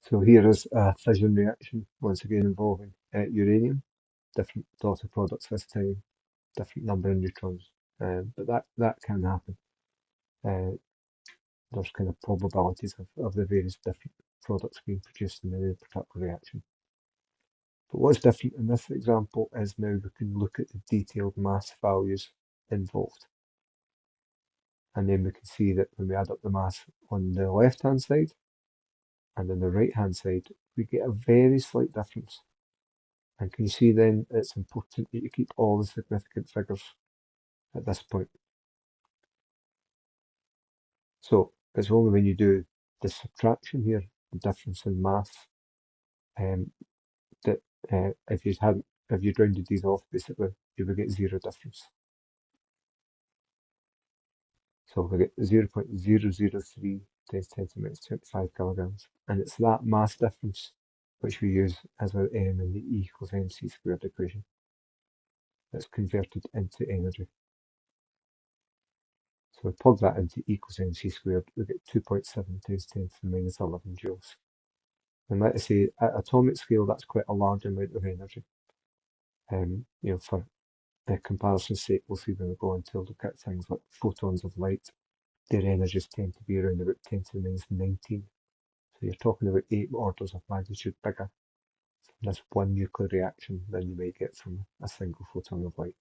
So here is a fission reaction, once again involving uranium, different daughter products this time, different number of neutrons. But that can happen. Uh, there's kind of probabilities of the various different products being produced in any particular reaction. But what's different in this example is now we can look at the detailed mass values involved. And then we can see that when we add up the mass on the left-hand side and on the right-hand side, we get a very slight difference. And can you see then it's important that you keep all the significant figures at this point. So it's only when you do the subtraction here, the difference in mass, um, that if you rounded these off, basically, you would get zero difference. So we get 0.003 times 10 to the minus 25 kilograms. And it's that mass difference which we use as our m in the E equals mc squared equation. That's converted into energy. So we plug that into E equals mc squared, we get 2.7 times 10 to the minus 11 joules. And let us say, at atomic scale, that's quite a large amount of energy. For comparison's sake, we'll see when we go on to look at things like photons of light. Their energies tend to be around about 10 to the minus 19. So you're talking about 8 orders of magnitude bigger from this one nuclear reaction than you might get from a single photon of light.